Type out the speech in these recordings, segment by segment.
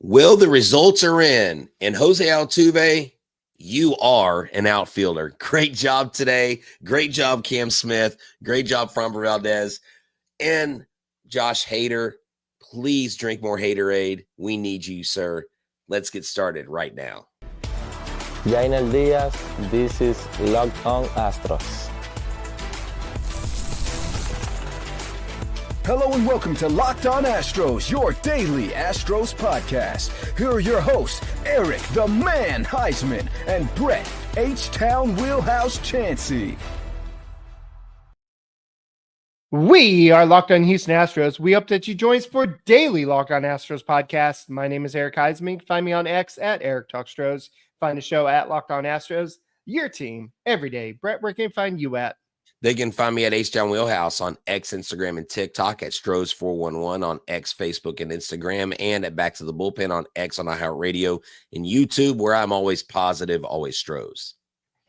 Well, the results are in, and Jose Altuve, you are an outfielder. Great job today. Great job, Cam Smith. Great job, Framber Valdez. And Josh Hader, please drink more Haterade. We need you, sir. Let's get started right now. Jainel Diaz, this is Locked On Astros. Hello and welcome to Locked On Astros, your daily Astros podcast. Here are your hosts, Eric the Man Huysman and Brett H-Town Wheelhouse Chancey. We are Locked On Houston Astros. We hope that you join us for daily Locked On Astros podcast. My name is Eric Huysman. Find me on X at Eric Talkstros. Find the show at Locked On Astros. Your team every day. Brett, where can they find you at? They can find me at H-Town Wheelhouse on X, Instagram, and TikTok, at Stros411 on X, Facebook, and Instagram, and at Back to the Bullpen on X, on iHeartRadio, and YouTube, where I'm always positive, always Stros.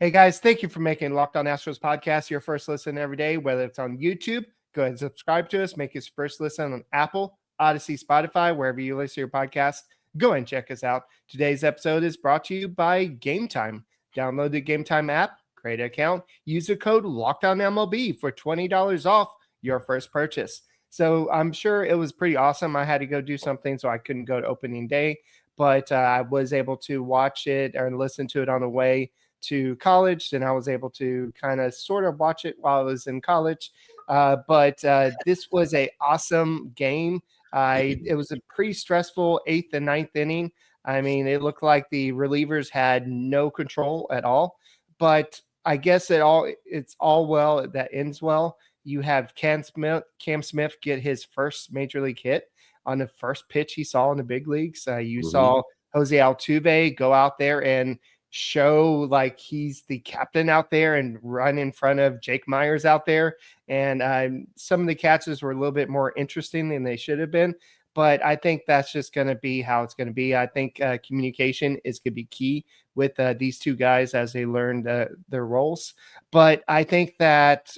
Hey, guys, thank you for making Locked On Astros podcast your first listen every day, whether it's on YouTube. Go ahead and subscribe to us. Make us first listen on Apple, Odyssey, Spotify, wherever you listen to your podcast. Go and check us out. Today's episode is brought to you by Game Time. Download the Game Time app. Create an account, use the code LOCKEDONMLB for $20 off your first purchase. So I'm sure it was pretty awesome. I had to go do something, so I couldn't go to opening day, but I was able to watch it or listen to it on the way to college. And I was able to kind of sort of watch it while I was in college. But this was an awesome game. It was a pretty stressful 8th and 9th inning. I mean, it looked like the relievers had no control at all, but I guess it's all well that ends well. You have Cam Smith get his first major league hit on the first pitch he saw in the big leagues. You saw Jose Altuve go out there and show like he's the captain out there and run in front of Jake Meyers out there. And some of the catches were a little bit more interesting than they should have been. But I think that's just going to be how it's going to be. I think communication is going to be key with these two guys as they learn their roles. But I think that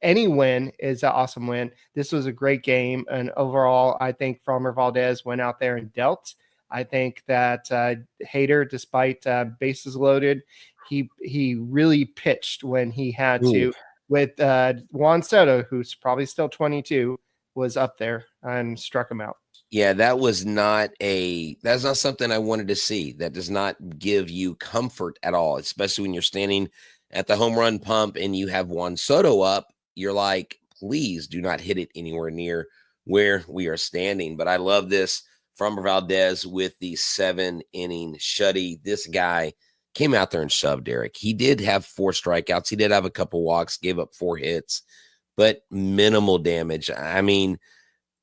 any win is an awesome win. This was a great game. And overall, I think Framber Valdez went out there and dealt. I think that Hader, despite bases loaded, he really pitched when he had to. With Juan Soto, who's probably still 22, was up there and struck him out. Yeah, that's not something I wanted to see. That does not give you comfort at all, especially when you're standing at the home run pump and you have Juan Soto up. You're like, please do not hit it anywhere near where we are standing. But I love this from Valdez with the 7-inning shutty. This guy came out there and shoved Eric. He did have 4 strikeouts. He did have a couple walks, gave up 4 hits, but minimal damage. I mean,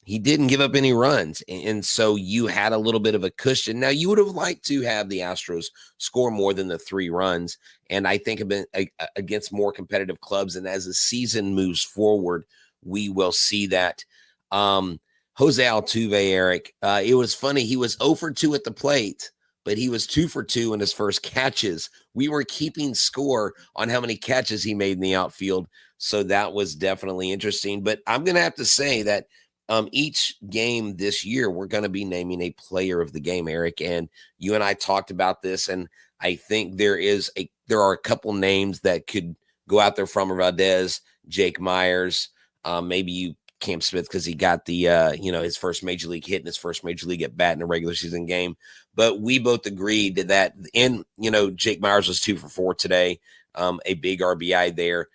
he didn't give up any runs, and so you had a little bit of a cushion. Now, you would have liked to have the Astros score more than the 3 runs, and I think against more competitive clubs, and as the season moves forward, we will see that. Jose Altuve, Eric, it was funny. He was 0 for 2 at the plate, but he was 2 for 2 in his first catches. We were keeping score on how many catches he made in the outfield, so that was definitely interesting. But I'm going to have to say that each game this year, we're going to be naming a player of the game, Eric, and you and I talked about this, and I think there are a couple names that could go out there from Valdez, Jake Meyers, maybe Cam Smith, because he got the his first major league hit and his first major league at bat in a regular season game. But we both agreed that, and Jake Meyers was 2 for 4 today, a big RBI there.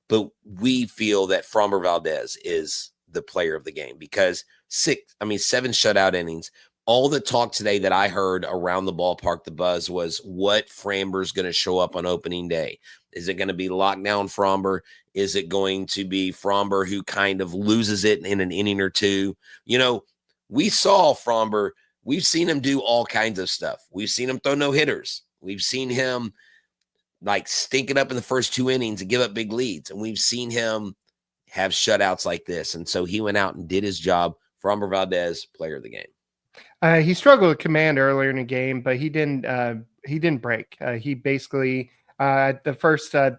But we feel that Framber Valdez is the player of the game because 7 shutout innings. All the talk today that I heard around the ballpark, the buzz was what Framber's going to show up on opening day. Is it going to be lockdown Framber? Is it going to be Framber who kind of loses it in an inning or two? We saw Framber. We've seen him do all kinds of stuff. We've seen him throw no hitters. We've seen him like stink it up in the first 2 innings and give up big leads. And we've seen him have shutouts like this. And so he went out and did his job. Framber Valdez, player of the game. He struggled with command earlier in the game, but he didn't break. He basically The first, I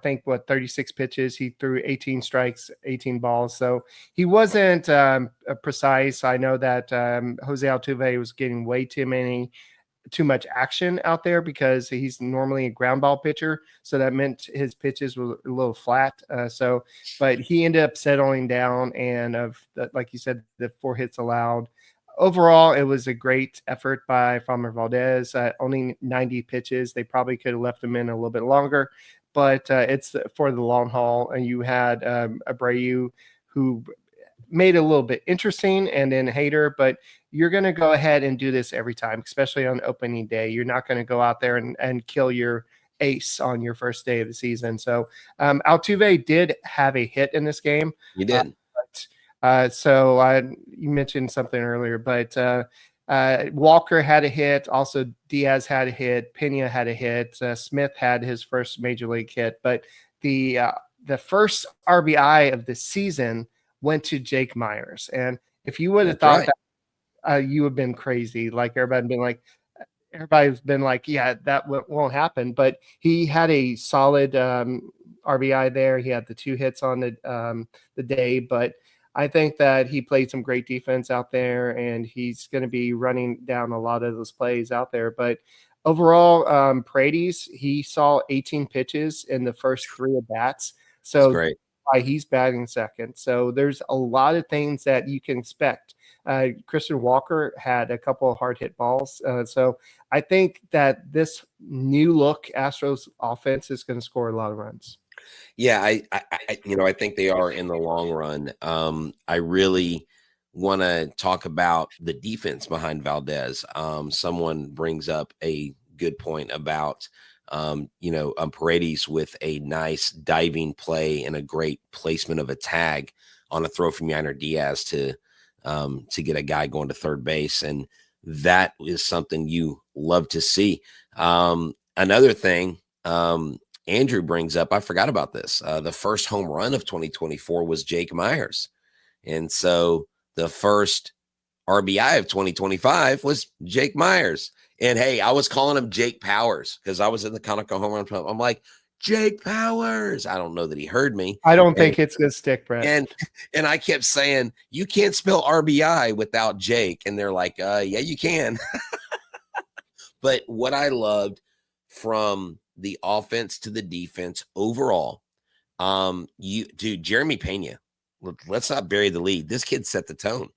think, 36 pitches, he threw 18 strikes, 18 balls. So he wasn't precise. I know that Jose Altuve was getting way too much action out there because he's normally a ground ball pitcher. So that meant his pitches were a little flat. But he ended up settling down, and like you said, the 4 hits allowed. Overall, it was a great effort by Framber Valdez. Only 90 pitches. They probably could have left him in a little bit longer, but it's for the long haul. And you had Abreu, who made it a little bit interesting, and then Hader. But you're going to go ahead and do this every time, especially on opening day. You're not going to go out there and kill your ace on your first day of the season. So Altuve did have a hit in this game. He did. You mentioned something earlier, but Walker had a hit. Also, Diaz had a hit. Pena had a hit. Smith had his first major league hit. But the first RBI of the season went to Jake Myers. And if you would have thought that, you would have been crazy. Like everybody's been like, yeah, that won't happen. But he had a solid RBI there. He had the 2 hits on the day, but I think that he played some great defense out there, and he's going to be running down a lot of those plays out there. But overall, Paredes, he saw 18 pitches in the first 3 at bats. So great. He's batting second. So there's a lot of things that you can expect. Christian Walker had a couple of hard hit balls. So I think that this new look Astros offense is going to score a lot of runs. Yeah, I think they are in the long run. I really want to talk about the defense behind Valdez. Someone brings up a good point about, Paredes with a nice diving play and a great placement of a tag on a throw from Yainer Diaz to get a guy going to third base. And that is something you love to see. Another thing, Andrew brings up, I forgot about this. The first home run of 2024 was Jake Myers. And so the first RBI of 2025 was Jake Myers. And hey, I was calling him Jake Powers because I was in the Conoco home run pump. I'm like, Jake Powers. I don't know that he heard me. I don't think it's going to stick, Brett. And I kept saying, you can't spell RBI without Jake. And they're like, yeah, you can. But what I loved from the offense to the defense overall, Jeremy Pena, let's not bury the lead. This kid set the tone.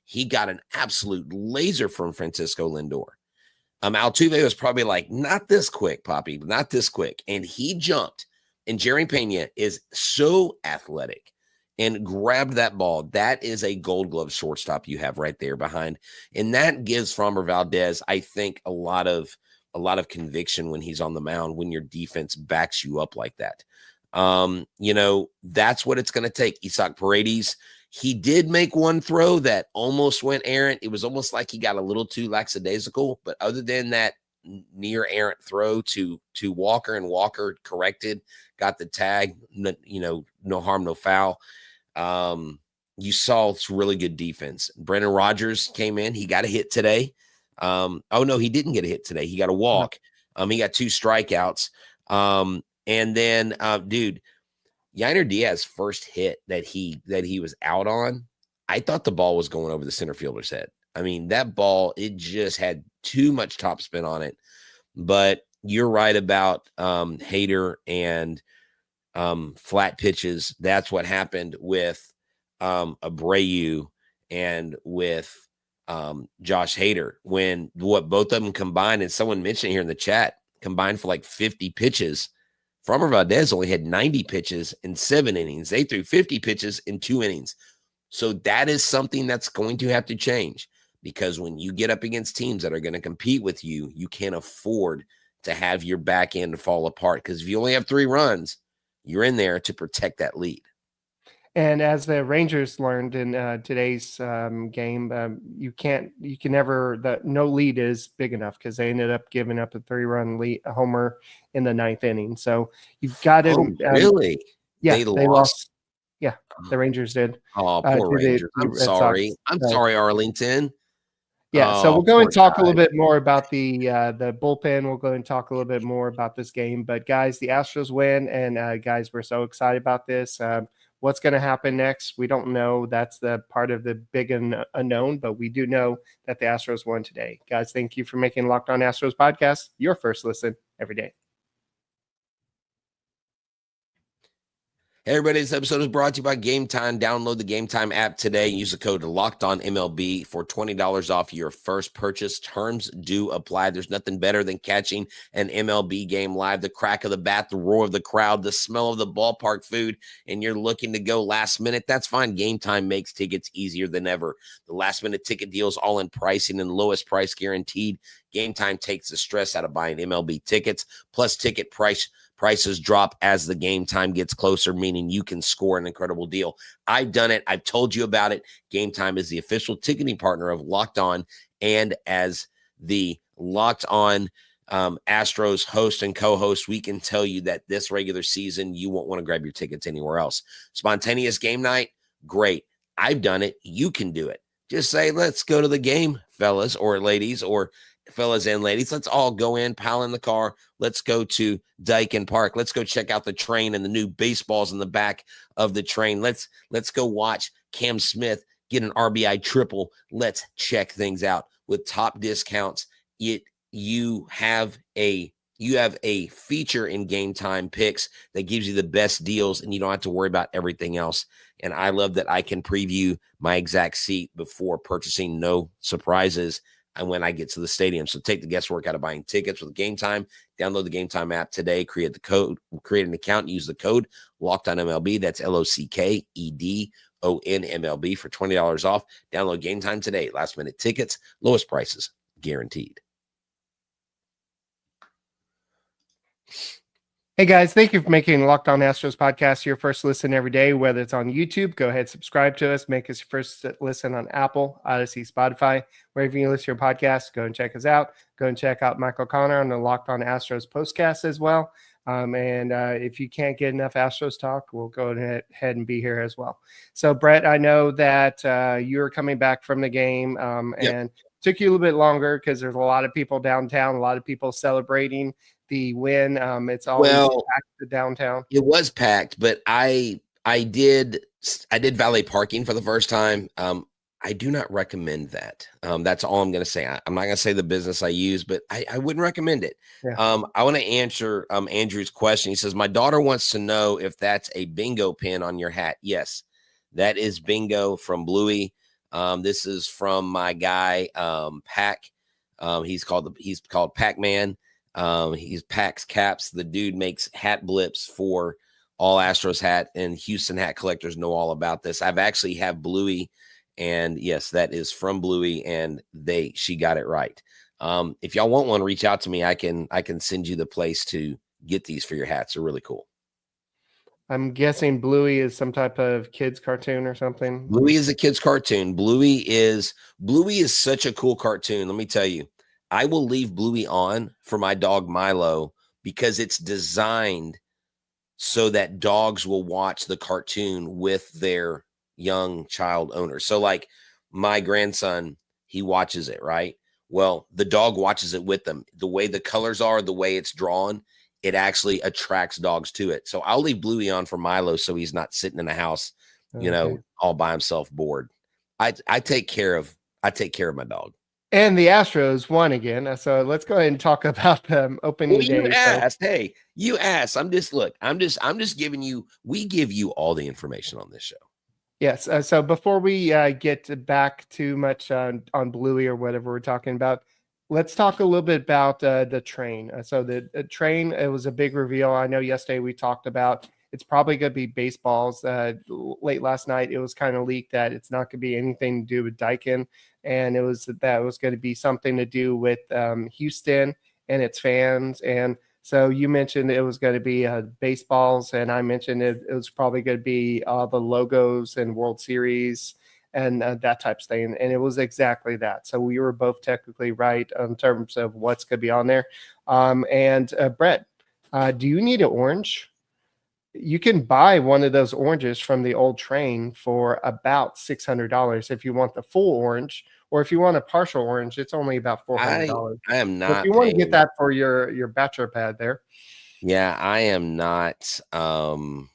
He got an absolute laser from Francisco Lindor. Altuve was probably like, not this quick, Poppy, not this quick. And he jumped. And Jeremy Pena is so athletic and grabbed that ball. That is a Gold Glove shortstop you have right there behind. And that gives Framber Valdez, I think, a lot of conviction when he's on the mound, when your defense backs you up like that. That's what it's going to take. Isaac Paredes, he did make one throw that almost went errant. It was almost like he got a little too lackadaisical, but other than that near errant throw to Walker, and Walker corrected, got the tag, no harm, no foul. You saw it's really good defense. Brendan Rodgers came in. He got a hit today. No, he didn't get a hit today. He got a walk. He got 2 strikeouts. And then, Yainer Diaz's first hit that he was out on, I thought the ball was going over the center fielder's head. I mean, that ball, it just had too much topspin on it. But you're right about Hader and flat pitches. That's what happened with Abreu and with Josh Hader, when both of them combined, and someone mentioned here in the chat, combined for like 50 pitches. Framber Valdez only had 90 pitches in 7 innings. They threw 50 pitches in 2 innings. So that is something that's going to have to change, because when you get up against teams that are going to compete with you, you can't afford to have your back end fall apart, because if you only have 3 runs, you're in there to protect that lead. And as the Rangers learned in today's game, no lead is big enough, because they ended up giving up a 3-run lead, a homer in the 9th inning. So you've got to. Oh, really? Yeah, they lost. Yeah, the Rangers did. Oh, poor Rangers. I'm sorry. I'm sorry, Arlington. Yeah, so we'll go Poor and talk a little guy. bit more about the bullpen. We'll go and talk a little bit more about this game. But guys, the Astros win, and guys, we're so excited about this. What's going to happen next? We don't know. That's the part of the big unknown, but we do know that the Astros won today. Guys, thank you for making Locked On Astros podcast your first listen every day. Hey everybody, this episode is brought to you by Game Time. Download the Game Time app today. Use the code LOCKEDONMLB for $20 off your first purchase. Terms do apply. There's nothing better than catching an MLB game live. The crack of the bat, the roar of the crowd, the smell of the ballpark food, and you're looking to go last minute. That's fine. Game Time makes tickets easier than ever. The last minute ticket deals, all in pricing and lowest price guaranteed. Game Time takes the stress out of buying MLB tickets. Plus ticket prices drop as the game time gets closer, meaning you can score an incredible deal. I've done it. I've told you about it. Game Time is the official ticketing partner of Locked On, and as the Locked On Astros host and co-host, we can tell you that this regular season, you won't want to grab your tickets anywhere else. Spontaneous game night, great. I've done it. You can do it. Just say, let's go to the game, fellas or ladies, or fellas and ladies. Let's all go in, pile in the car. Let's go to Dyken Park. Let's go check out the train and the new baseballs in the back of the train. Let's go watch Cam Smith get an RBI triple. Let's check things out with top discounts. You have a feature in Game Time picks that gives you the best deals, and you don't have to worry about everything else. And I love that I can preview my exact seat before purchasing. No surprises. And when I get to the stadium. So take the guesswork out of buying tickets with Game Time. Download the Game Time app today. Create an account, and use the code LOCKEDONMLB. That's LOCKEDONMLB for $20 off. Download Game Time today. Last minute tickets, lowest prices guaranteed. Hey guys, thank you for making Locked On Astros podcast your first listen every day. Whether it's on YouTube, go ahead, subscribe to us. Make us your first listen on Apple, Odyssey, Spotify, wherever you listen to your podcast. Go and check us out. Go and check out Michael Connor on the Locked On Astros postcast as well. If you can't get enough Astros talk, we'll go ahead and be here as well. So Brett, I know that you're coming back from the game and took you a little bit longer because there's a lot of people downtown, a lot of people celebrating the win. It's always packed to downtown. It was packed, but I did valet parking for the first time. I do not recommend that. That's all I'm going to say. I'm not going to say the business I use, but I wouldn't recommend it. Yeah. I want to answer Andrew's question. He says, my daughter wants to know if that's a bingo pin on your hat. Yes, that is bingo from Bluey. This is from my guy, Pac. He's called Pac-Man. He's Pac's Caps. The dude makes hat blips for all Astros hat, and Houston hat collectors know all about this. I've actually have Bluey, and yes, that is from Bluey, and she got it right. If y'all want one, reach out to me. I can send you the place to get these for your hats. They're really cool. I'm guessing Bluey is some type of kids cartoon or something. Bluey is a kids cartoon. Bluey is such a cool cartoon. Let me tell you. I will leave Bluey on for my dog Milo because it's designed so that dogs will watch the cartoon with their young child owner. So like my grandson, he watches it, right? Well, the dog watches it with them. The way the colors are, the way it's drawn, it actually attracts dogs to it. So I'll leave Bluey on for Milo so he's not sitting in the house, all by himself bored. I take care of my dog. And the Astros won again. So let's go ahead and talk about opening day. You asked. Hey, you asked. I'm just giving you, we give you all the information on this show. Yes. So before we get back too much on Bluey or whatever we're talking about, let's talk a little bit about the train. So the train, it was a big reveal. I know yesterday we talked about it's probably going to be baseballs. Late last night, it was kind of leaked that it's not going to be anything to do with Dyken. And it was going to be something to do with Houston and its fans. And so you mentioned it was going to be baseballs, and I mentioned it was probably going to be all the logos and World Series and that type of thing. And it was exactly that. So we were both technically right in terms of what's going to be on there. Brett, do you need an orange? You can buy one of those oranges from the old train for about $600 if you want the full orange, or if you want a partial orange, it's only about $400. I am So if not you want to get paying. that for your bachelor pad there. Yeah, I am not. I'm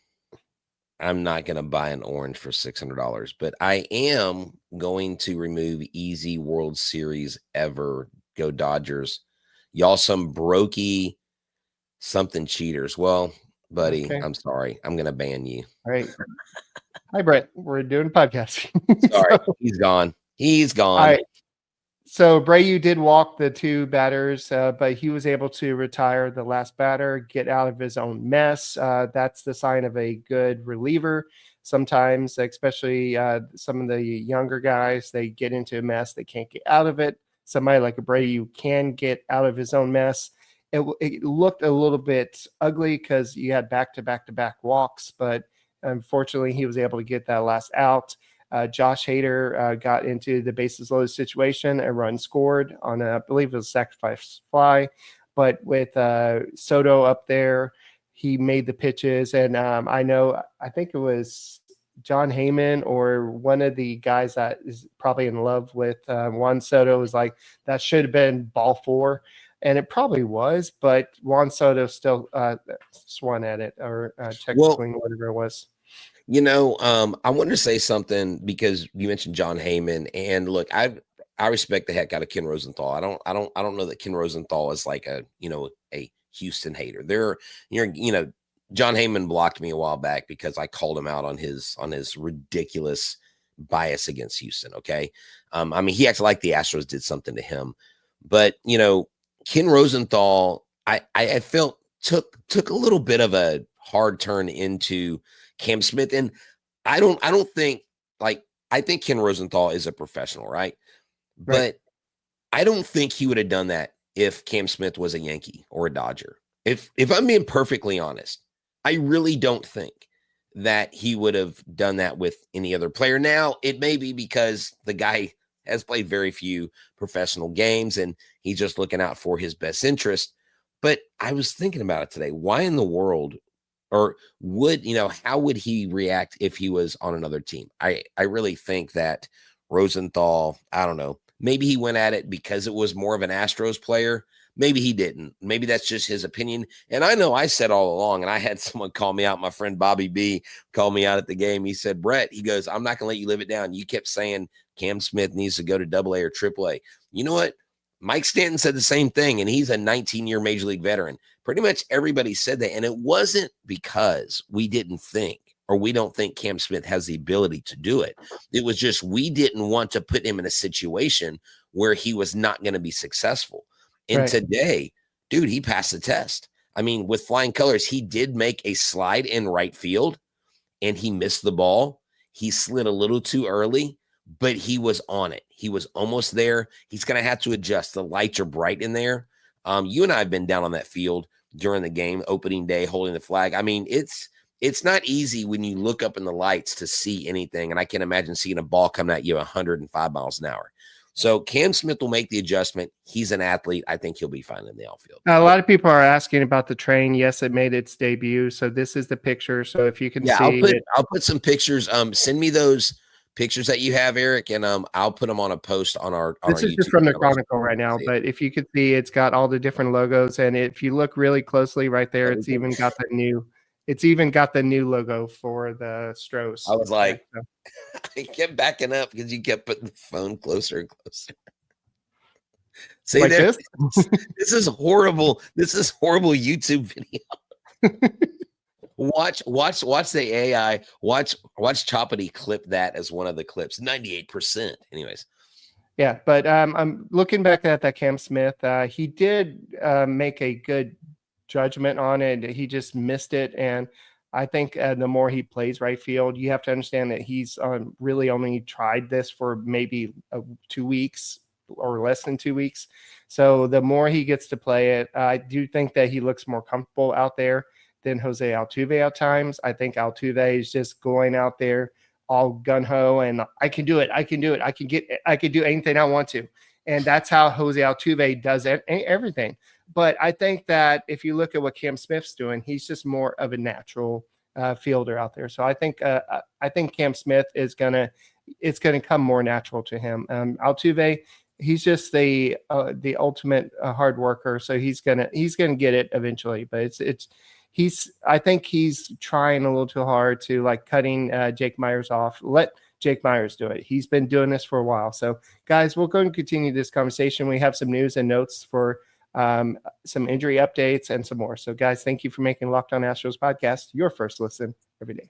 not going to buy an orange for $600, but I am going to remove easy World Series ever. Go Dodgers. Y'all some brokey something cheaters. Well, buddy, Okay. I'm sorry. I'm going to ban you. All right. Hi, Brett. We're doing a podcast. Sorry. He's gone. He's gone. All right. So Abreu did walk the 2 batters, but he was able to retire the last batter, get out of his own mess. That's the sign of a good reliever. Sometimes, especially some of the younger guys, they get into a mess. They can't get out of it. Somebody like Abreu can get out of his own mess. It looked a little bit ugly because you had back-to-back walks, but unfortunately, he was able to get that last out. Josh Hader got into the bases loaded situation. A run scored on, I believe it was a sacrifice fly. But with Soto up there, he made the pitches. And I think it was John Heyman or one of the guys that is probably in love with Juan Soto was like, that should have been ball 4. And it probably was, but Juan Soto still swung at it or checked the swing, whatever it was. I wanted to say something because you mentioned John Heyman, and look, I respect the heck out of Ken Rosenthal. I don't know that Ken Rosenthal is like a Houston hater. John Heyman blocked me a while back because I called him out on his ridiculous bias against Houston. Okay. He acted like the Astros did something to him, but Ken Rosenthal, I felt took a little bit of a hard turn into Cam Smith. And I think Ken Rosenthal is a professional, right? But I don't think he would have done that if Cam Smith was a Yankee or a Dodger. If I'm being perfectly honest, I really don't think that he would have done that with any other player. Now, it may be because the guy has played very few professional games and he's just looking out for his best interest. But I was thinking about it today. Why in the world, or how would he react if he was on another team? I really think that Rosenthal, I don't know, maybe he went at it because it was more of an Astros player. Maybe he didn't. Maybe that's just his opinion. And I know I said all along, and I had someone call me out. My friend Bobby B called me out at the game. He said, Brett, he goes, I'm not going to let you live it down. You kept saying Cam Smith needs to go to AA or AAA. You know what? Mike Stanton said the same thing, and he's a 19-year Major League veteran. Pretty much everybody said that, and it wasn't because we didn't think or we don't think Cam Smith has the ability to do it. It was just we didn't want to put him in a situation where he was not going to be successful. And today, dude, he passed the test. With flying colors, he did make a slide in right field, and he missed the ball. He slid a little too early, but he was on it. He was almost there. He's going to have to adjust. The lights are bright in there. You and I have been down on that field during the game, opening day, holding the flag. It's not easy when you look up in the lights to see anything, and I can imagine seeing a ball coming at you 105 miles an hour. So Cam Smith will make the adjustment. He's an athlete. I think he'll be fine in the outfield. A lot of people are asking about the train. Yes, it made its debut. So this is the picture. So if you can see I'll put some pictures. Send me those pictures that you have, Eric, and I'll put them on a post on our This is just from the Chronicle right now, but if you could see, it's got all the different logos, and if you look really closely right there, it's even got the new logo for the Astros. I was like, I kept backing up because you kept putting the phone closer and closer. See, like this? This is horrible. This is horrible YouTube video. Watch the AI. Watch Choppity clip that as one of the clips. 98%. Anyways. Yeah, but I'm looking back at that Cam Smith. He did make a good judgment on it. He just missed it, and I think the more he plays right field, you have to understand that he's really only tried this for maybe 2 weeks or less than 2 weeks. So the more he gets to play it, I do think that he looks more comfortable out there than Jose Altuve at times. I think Altuve is just going out there all gun-ho and I can do it. I can do it. I can do anything I want to. And that's how Jose Altuve does everything. But I think that if you look at what Cam Smith's doing, he's just more of a natural fielder out there. So I think Cam Smith is going to it's going to come more natural to him. Altuve, he's just the ultimate hard worker, so he's gonna get it eventually. But I think he's trying a little too hard to like cutting Jake Myers off. Let Jake Myers do it. He's been doing this for a while. So guys, we'll go and continue this conversation. We have some news and notes for some injury updates and some more. So guys, thank you for making Locked On Astros podcast your first listen every day.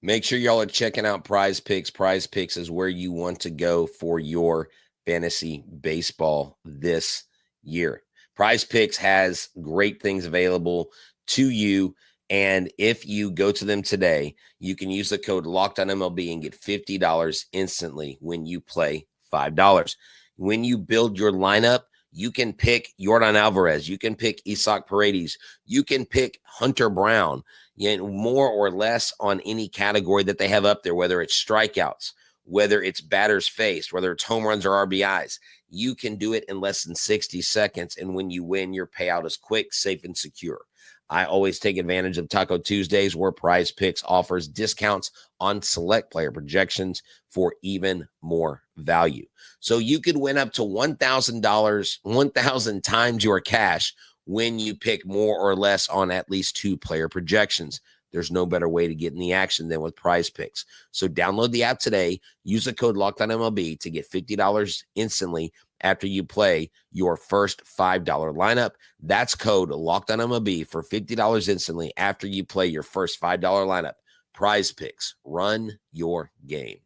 Make sure y'all are checking out Prize Picks. Prize Picks is where you want to go for your fantasy baseball this year. Prize Picks has great things available to you. And if you go to them today, you can use the code LOCKEDONMLB and get $50 instantly when you play $5. When you build your lineup, you can pick Yordan Alvarez. You can pick Isaac Paredes. You can pick Hunter Brown, more or less on any category that they have up there, whether it's strikeouts, whether it's batters faced, whether it's home runs or RBIs. You can do it in less than 60 seconds. And when you win, your payout is quick, safe, and secure. I always take advantage of Taco Tuesdays, where Prize Picks offers discounts on select player projections for even more value. So you could win up to $1,000, 1,000 times your cash when you pick more or less on at least 2 player projections. There's no better way to get in the action than with Prize Picks. So download the app today. Use the code LOCKEDONMLB to get $50 instantly after you play your first $5 lineup. That's code LOCKEDONMLB for $50 instantly after you play your first $5 lineup. Prize Picks. Run your game.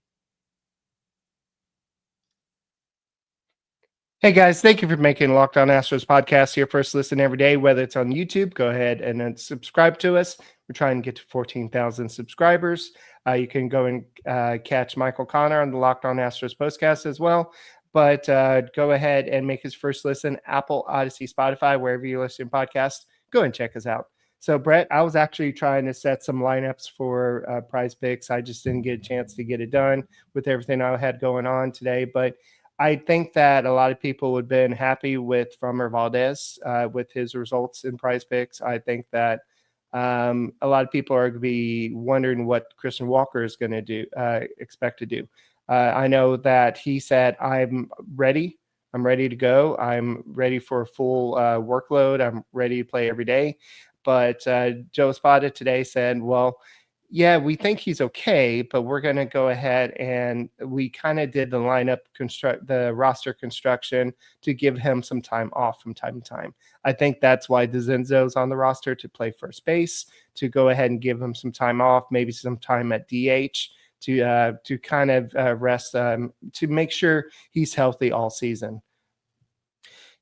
Hey guys, thank you for making Locked On Astros podcast your first listen every day. Whether it's on YouTube, go ahead and then subscribe to us. We're trying to get to 14,000 subscribers. You can go and catch Michael Connor on the Locked On Astros podcast as well. But go ahead and make his first listen, Apple, Odyssey, Spotify, wherever you listen to podcasts. Go and check us out. So, Brett, I was actually trying to set some lineups for Prize Picks. I just didn't get a chance to get it done with everything I had going on today. But I think that a lot of people would have been happy with Framber Valdez with his results in Prize Picks. I think that a lot of people are going to be wondering what Christian Walker is going to expect to do. I know that he said, I'm ready. I'm ready to go. I'm ready for a full workload. I'm ready to play every day. But Joe Espada today said, well, yeah, we think he's okay, but we're going to go ahead and we kind of did the roster construction to give him some time off from time to time. I think that's why DeZenzo's on the roster to play first base, to go ahead and give him some time off, maybe some time at DH to kind of rest, to make sure he's healthy all season.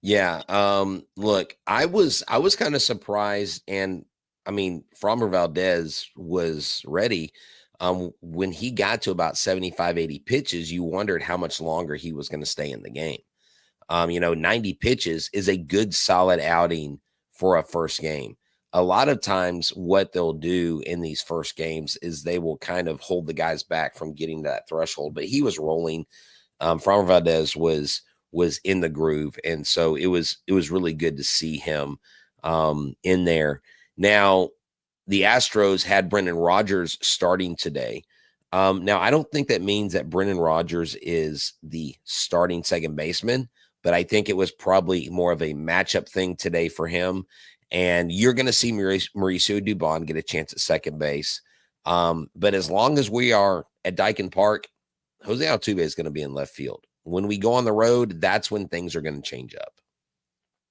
Yeah. Look, I was kind of surprised, and I mean, Framber Valdez was ready. When he got to about 75, 80 pitches, you wondered how much longer he was going to stay in the game. 90 pitches is a good, solid outing for a first game. A lot of times what they'll do in these first games is they will kind of hold the guys back from getting to that threshold. But he was rolling. Framber Valdez was in the groove. And so it was really good to see him in there. Now, the Astros had Brendan Rodgers starting today. Now, I don't think that means that Brendan Rodgers is the starting second baseman, but I think it was probably more of a matchup thing today for him. And you're going to see Mauricio Dubon get a chance at second base. But as long as we are at Dyken Park, Jose Altuve is going to be in left field. When we go on the road, that's when things are going to change up.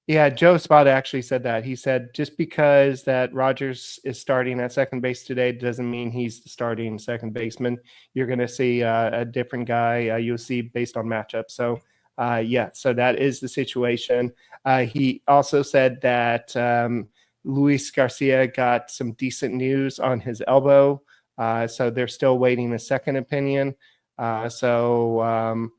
Yeah, Joe Espada actually said that. He said just because that Rodgers is starting at second base today doesn't mean he's the starting second baseman. You're going to see a different guy you'll see based on matchup. So, so that is the situation. He also said that Luis Garcia got some decent news on his elbow. So they're still waiting a second opinion. So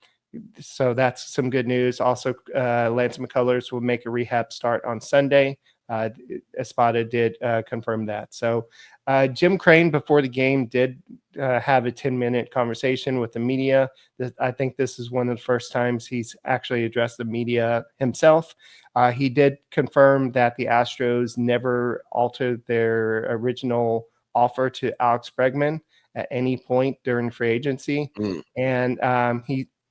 that's some good news. Also, Lance McCullers will make a rehab start on Sunday. Espada did confirm that. So Jim Crane before the game did have a 10-minute conversation with the media. I think this is one of the first times he's actually addressed the media himself. He did confirm that the Astros never altered their original offer to Alex Bregman at any point during free agency. And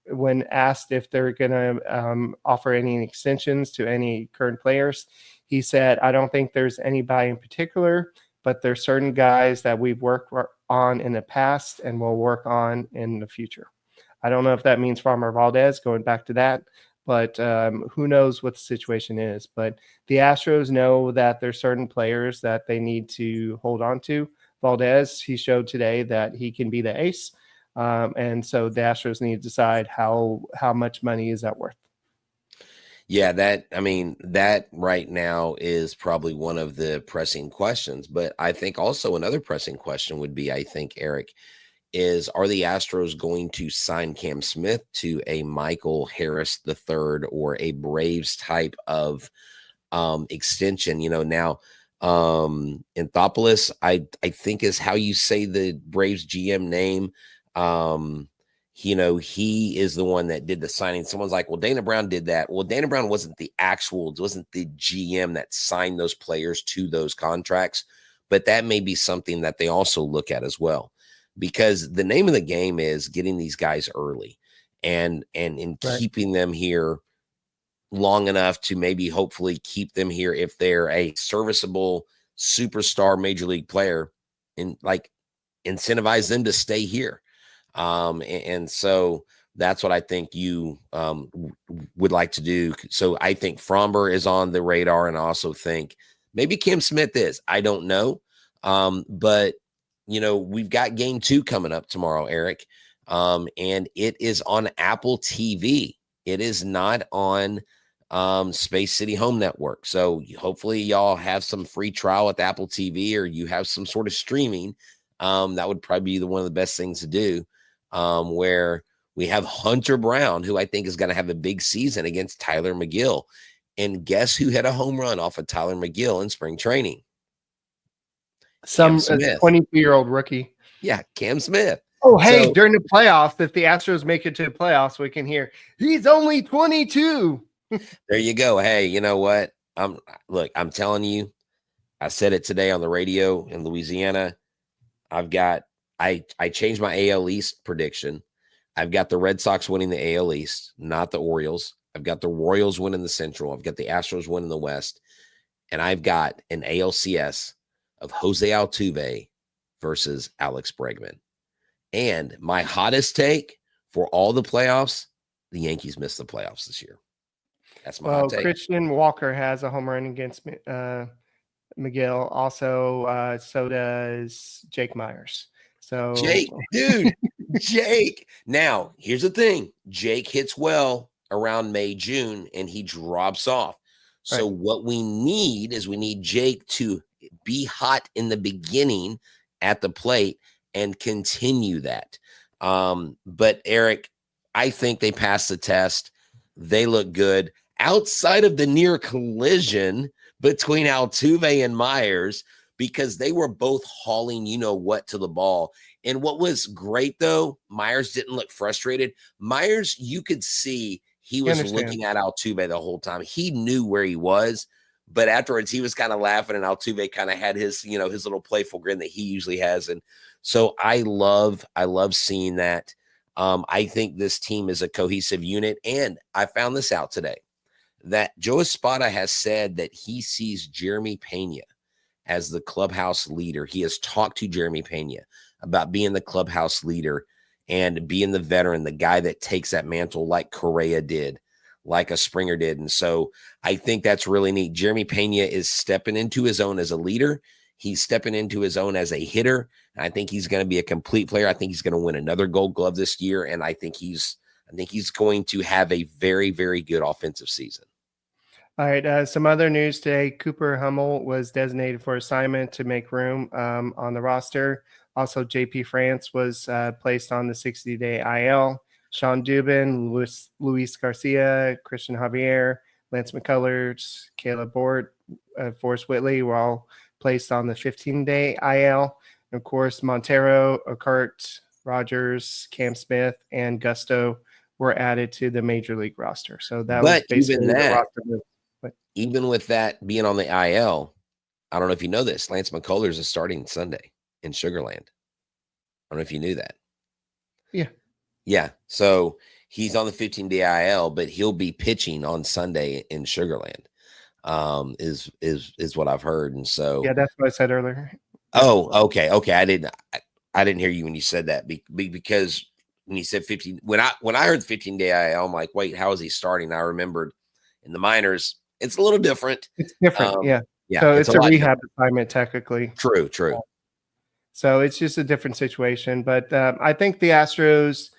when asked if they're going to offer any extensions to any current players, he said, I don't think there's anybody in particular, but there's certain guys that we've worked on in the past and will work on in the future. I don't know if that means Framber Valdez, going back to that, but who knows what the situation is. But the Astros know that there's certain players that they need to hold on to. Valdez, he showed today that he can be the ace. And so the Astros need to decide how much money is that worth. Yeah, that right now is probably one of the pressing questions. But I think also another pressing question would be, I think, Eric, is are the Astros going to sign Cam Smith to a Michael Harris III or a Braves type of extension? Now Anthopoulos, I think is how you say the Braves GM name. He is the one that did the signing. Someone's like, well, Dana Brown did that. Well, Dana Brown wasn't the GM that signed those players to those contracts, but that may be something that they also look at as well, because the name of the game is getting these guys early and keeping them here long enough to maybe hopefully keep them here if they're a serviceable superstar major league player, and like incentivize them to stay here. And so that's what I think you would like to do. So I think Framber is on the radar, and I also think maybe Cam Smith is. I don't know. But we've got game 2 coming up tomorrow, Eric. And it is on Apple TV. It is not on Space City Home Network. So hopefully y'all have some free trial with Apple TV, or you have some sort of streaming. That would probably be one of the best things to do, where we have Hunter Brown, who I think is going to have a big season against Tyler McGill. And guess who had a home run off of Tyler McGill in spring training? Some 22-year-old rookie. Yeah, Cam Smith. Oh, hey, during the playoffs, if the Astros make it to the playoffs, we can hear, he's only 22. There you go. Hey, you know what? I'm telling you, I said it today on the radio in Louisiana. I changed my AL East prediction. I've got the Red Sox winning the AL East, not the Orioles. I've got the Royals winning the Central. I've got the Astros winning the West. And I've got an ALCS of Jose Altuve versus Alex Bregman. And my hottest take for all the playoffs, the Yankees missed the playoffs this year. That's my hot take. Christian Walker has a home run against McGill. Also, so does Jake Myers. So Jake. Now, here's the thing. Jake hits well around May, June, and he drops off. So what we need is Jake to be hot in the beginning at the plate and continue that. But Eric, I think they passed the test. They look good. Outside of the near collision between Altuve and Myers, because they were both hauling what to the ball. And what was great, though, Myers didn't look frustrated. Myers, you could see he was looking at Altuve the whole time. He knew where he was, but afterwards he was kind of laughing, and Altuve kind of had his, his little playful grin that he usually has. And so I love seeing that. I think this team is a cohesive unit. And I found this out today, that Joe Espada has said that he sees Jeremy Pena as the clubhouse leader. He has talked to Jeremy Pena about being the clubhouse leader and being the veteran, the guy that takes that mantle like Correa did, like a Springer did. And so I think that's really neat. Jeremy Pena is stepping into his own as a leader. He's stepping into his own as a hitter. I think he's going to be a complete player. I think he's going to win another Gold Glove this year. And I think he's going to have a very, very good offensive season. All right. Some other news today. Cooper Hummel was designated for assignment to make room on the roster. Also, JP France was placed on the 60-day IL. Sean Dubin, Luis Garcia, Christian Javier, Lance McCullers, Caleb Bort, Forrest Whitley were all placed on the 15-day IL. And of course, Montero, Okert, Rogers, Cam Smith, and Gusto were added to the major league roster. So that was basically the roster move. Even with that being on the IL, I don't know if you know this, Lance McCullers is starting Sunday. in Sugarland. I don't know if you knew that. Yeah. Yeah. So he's on the 15-day IL, but he'll be pitching on Sunday in Sugarland. Is what I've heard. And so Yeah, that's what I said earlier. Oh, okay. I didn't hear you when you said that because when you said 15, when I heard the 15-day IL, I'm like, wait, how is he starting? I remembered in the minors, it's a little different. It's different. Yeah. Yeah. So it's a rehab different. assignment technically. True. So it's just a different situation. But I think the Astros,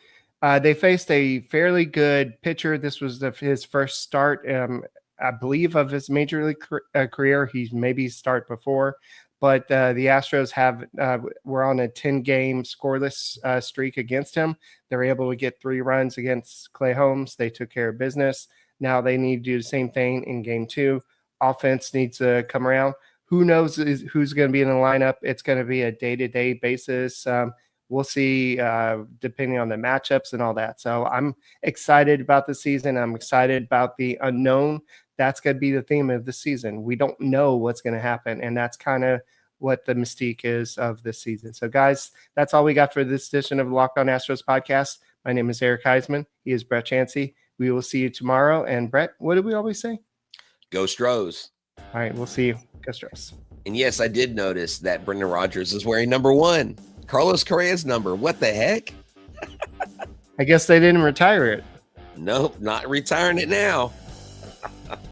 they faced a fairly good pitcher. This was his first start, I believe, of his major league career. He's maybe start before. But the Astros were on a 10-game scoreless streak against him. They were able to get 3 runs against Clay Holmes. They took care of business. Now they need to do the same thing in game 2. Offense needs to come around. Who knows who's going to be in the lineup? It's going to be a day-to-day basis. We'll see depending on the matchups and all that. So I'm excited about the season. I'm excited about the unknown. That's going to be the theme of the season. We don't know what's going to happen, and that's kind of what the mystique is of this season. So, guys, that's all we got for this edition of the Locked On Astros podcast. My name is Eric Huysman. He is Brett Chancey. We will see you tomorrow. And, Brett, what do we always say? Go Stros. All right, we'll see you. Go Stros. And, yes, I did notice that Brendan Rodgers is wearing number 1. Carlos Correa's number. What the heck? I guess they didn't retire it. Nope, not retiring it now.